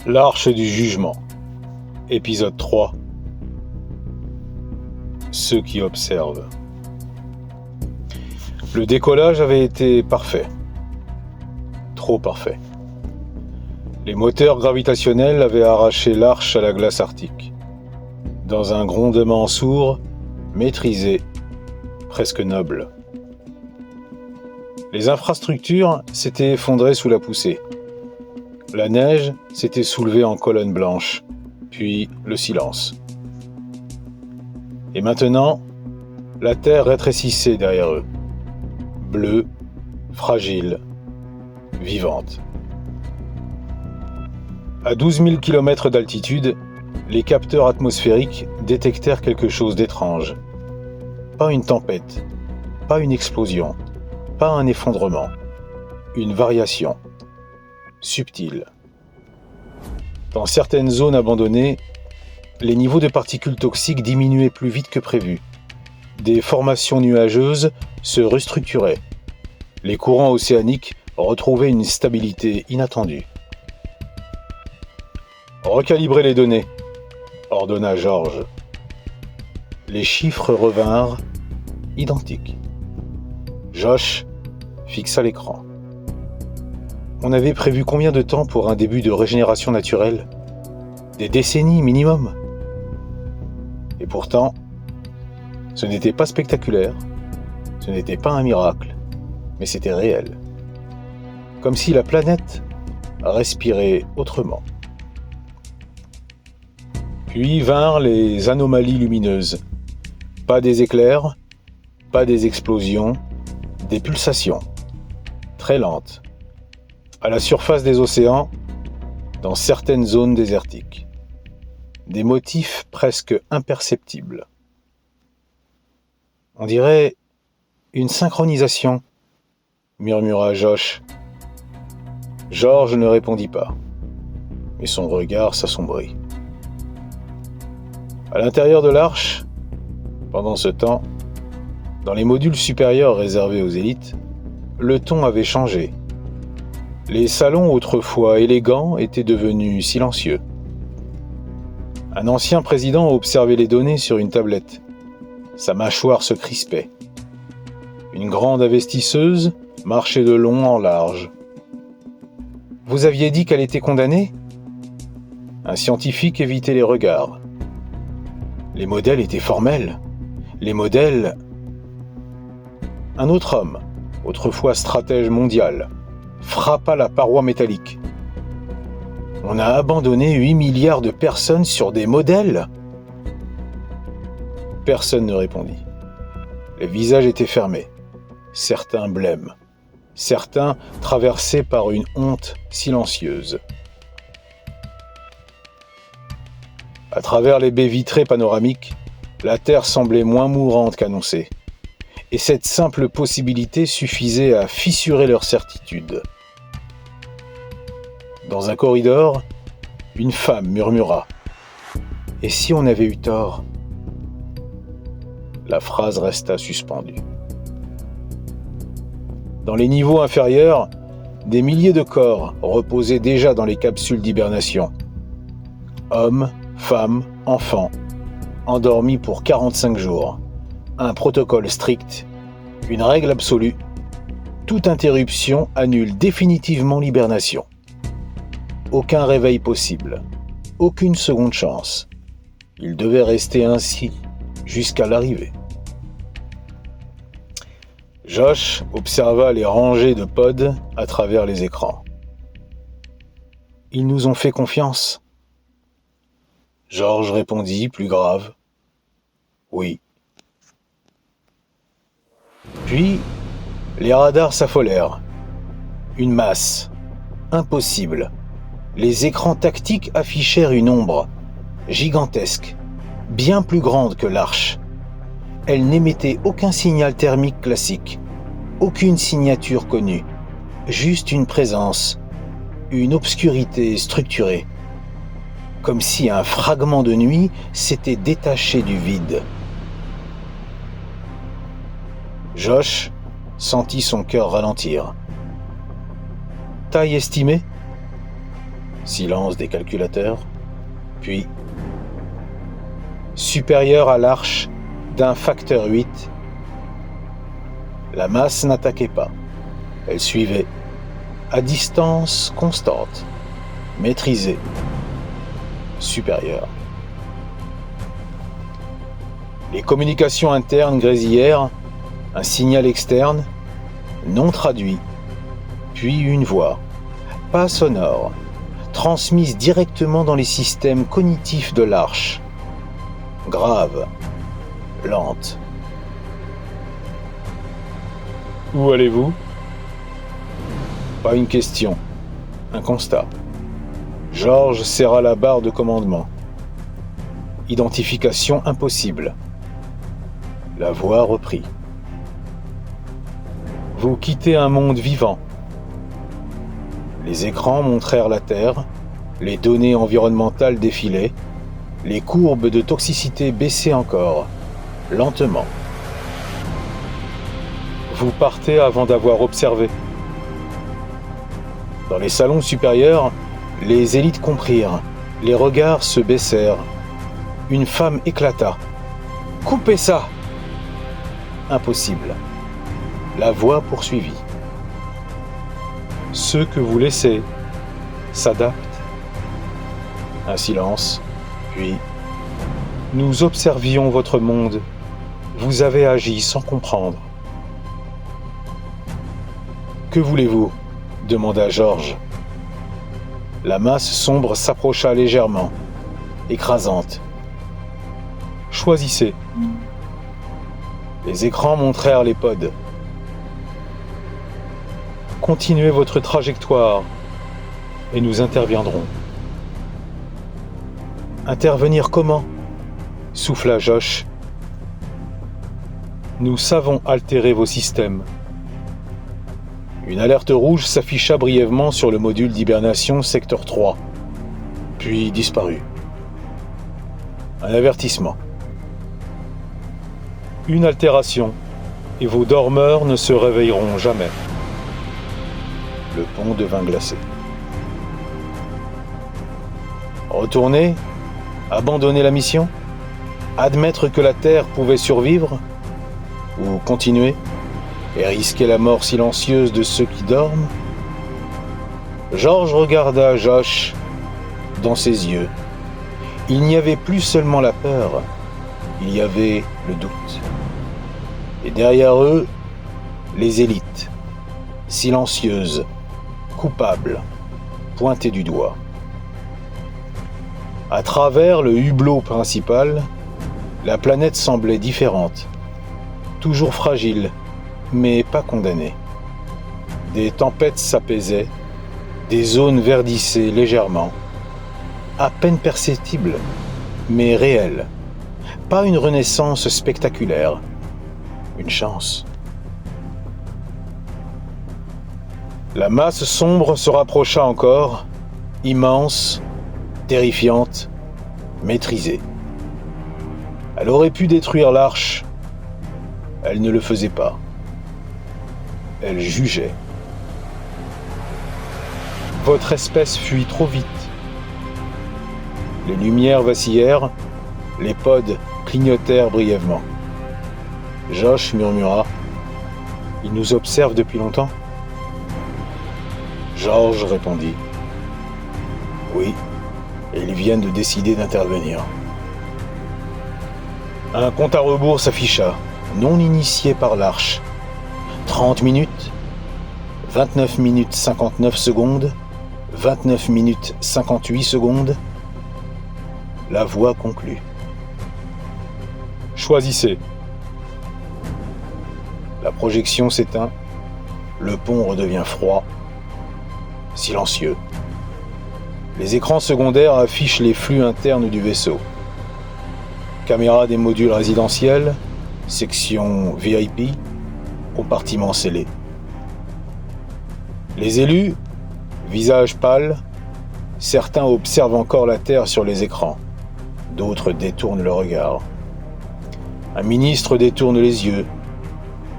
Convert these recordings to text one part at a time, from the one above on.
L'Arche du Jugement, épisode 3. Ceux qui observent. Le décollage avait été parfait. Trop parfait. Les moteurs gravitationnels avaient arraché l'arche à la glace arctique. Dans un grondement sourd, maîtrisé, presque noble. Les infrastructures s'étaient effondrées sous la poussée. La neige s'était soulevée en colonne blanche, puis le silence. Et maintenant, la terre rétrécissait derrière eux, bleue, fragile, vivante. À 12 000 km d'altitude, les capteurs atmosphériques détectèrent quelque chose d'étrange. Pas une tempête, pas une explosion, pas un effondrement, une variation, subtile. Dans certaines zones abandonnées, les niveaux de particules toxiques diminuaient plus vite que prévu. Des formations nuageuses se restructuraient. Les courants océaniques retrouvaient une stabilité inattendue. « Recalibrez les données », ordonna George. Les chiffres revinrent identiques. Josh fixa l'écran. On avait prévu combien de temps pour un début de régénération naturelle ? Des décennies minimum. Et pourtant, ce n'était pas spectaculaire, ce n'était pas un miracle, mais c'était réel. Comme si la planète respirait autrement. Puis vinrent les anomalies lumineuses. Pas des éclairs, pas des explosions, des pulsations, très lentes, à la surface des océans, dans certaines zones désertiques. Des motifs presque imperceptibles. On dirait une synchronisation, murmura Josh. George ne répondit pas, mais son regard s'assombrit. À l'intérieur de l'arche, pendant ce temps, dans les modules supérieurs réservés aux élites, le ton avait changé. Les salons autrefois élégants étaient devenus silencieux. Un ancien président observait les données sur une tablette. Sa mâchoire se crispait. Une grande investisseuse marchait de long en large. « Vous aviez dit qu'elle était condamnée ?» Un scientifique évitait les regards. Les modèles étaient formels. Les modèles... Un autre homme, autrefois stratège mondial, frappa la paroi métallique. On a abandonné 8 milliards de personnes sur des modèles ? Personne ne répondit. Les visages étaient fermés, certains blêmes, certains traversés par une honte silencieuse. À travers les baies vitrées panoramiques, la Terre semblait moins mourante qu'annoncée. Et cette simple possibilité suffisait à fissurer leur certitude. Dans un corridor, une femme murmura « Et si on avait eu tort ?» La phrase resta suspendue. Dans les niveaux inférieurs, des milliers de corps reposaient déjà dans les capsules d'hibernation. Hommes, femmes, enfants, endormis pour 45 jours. Un protocole strict, une règle absolue. Toute interruption annule définitivement l'hibernation. Aucun réveil possible, aucune seconde chance. Il devait rester ainsi jusqu'à l'arrivée. Josh observa les rangées de pods à travers les écrans. Ils nous ont fait confiance. George répondit, plus grave. Oui. Puis, les radars s'affolèrent. Une masse. Impossible. Les écrans tactiques affichèrent une ombre, gigantesque, bien plus grande que l'arche. Elle n'émettait aucun signal thermique classique, aucune signature connue, juste une présence, une obscurité structurée. Comme si un fragment de nuit s'était détaché du vide. Josh sentit son cœur ralentir. Taille estimée ? Silence des calculateurs. Puis, supérieur à l'arche d'un facteur 8, la masse n'attaquait pas. Elle suivait, à distance constante, maîtrisée, supérieure. Les communications internes grésillèrent, un signal externe, non traduit, puis une voix, pas sonore, transmise directement dans les systèmes cognitifs de l'arche. Grave, lente. Où allez-vous ? Pas une question, un constat. Georges serra la barre de commandement. Identification impossible. La voix reprit. Vous quittez un monde vivant. Les écrans montrèrent la Terre, les données environnementales défilaient, les courbes de toxicité baissaient encore, lentement. Vous partez avant d'avoir observé. Dans les salons supérieurs, les élites comprirent, les regards se baissèrent. Une femme éclata. « Coupez ça !» Impossible. La voix poursuivit. Ceux que vous laissez s'adaptent. Un silence, puis nous observions votre monde. Vous avez agi sans comprendre. Que voulez-vous ? Demanda Georges. La masse sombre s'approcha légèrement, écrasante. Choisissez. Les écrans montrèrent les pods. Continuez votre trajectoire et nous interviendrons. Intervenir comment ? Souffla Josh. Nous savons altérer vos systèmes. Une alerte rouge s'afficha brièvement sur le module d'hibernation secteur 3, puis disparut. Un avertissement. Une altération, et vos dormeurs ne se réveilleront jamais. Le pont devint glacé. Retourner ? Abandonner la mission ? Admettre que la Terre pouvait survivre ? Ou continuer et risquer la mort silencieuse de ceux qui dorment ? Georges regarda Josh dans ses yeux. Il n'y avait plus seulement la peur, il y avait le doute. Et derrière eux, les élites, silencieuses, coupables, pointées du doigt. À travers le hublot principal, la planète semblait différente, toujours fragile, mais pas condamnée. Des tempêtes s'apaisaient, des zones verdissaient légèrement, à peine perceptibles, mais réelles. Pas une renaissance spectaculaire, une chance. La masse sombre se rapprocha encore, immense, terrifiante, maîtrisée. Elle aurait pu détruire l'arche. Elle ne le faisait pas. Elle jugeait. Votre espèce fuit trop vite. Les lumières vacillèrent, les pods clignotèrent brièvement. Josh murmura. Il nous observe depuis longtemps ? Georges répondit. Oui, et ils viennent de décider d'intervenir. Un compte à rebours s'afficha, non initié par l'arche. 30 minutes, 29 minutes 59 secondes, 29 minutes 58 secondes. La voix conclut. Choisissez. La projection s'éteint, le pont redevient froid, silencieux. Les écrans secondaires affichent les flux internes du vaisseau. Caméra des modules résidentiels, section VIP, compartiment scellé. Les élus, visage pâle, certains observent encore la Terre sur les écrans, d'autres détournent le regard. Un ministre détourne les yeux,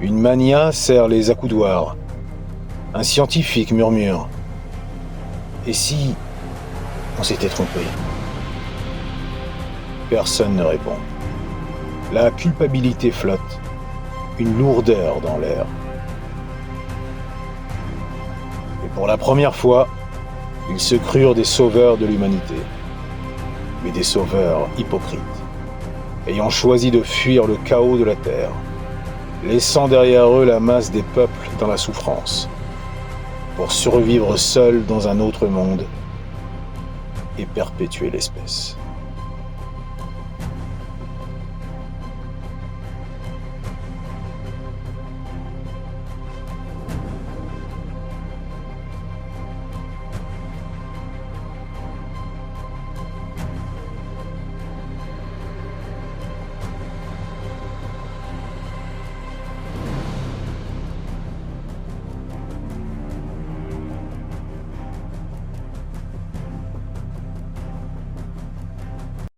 une mania serre les accoudoirs, un scientifique murmure. Et si On s'était trompé. Personne ne répond. La culpabilité flotte, une lourdeur dans l'air. Et pour la première fois, ils se crurent des sauveurs de l'humanité, mais des sauveurs hypocrites, ayant choisi de fuir le chaos de la terre, laissant derrière eux la masse des peuples dans la souffrance, pour survivre seuls dans un autre monde et perpétuer l'espèce.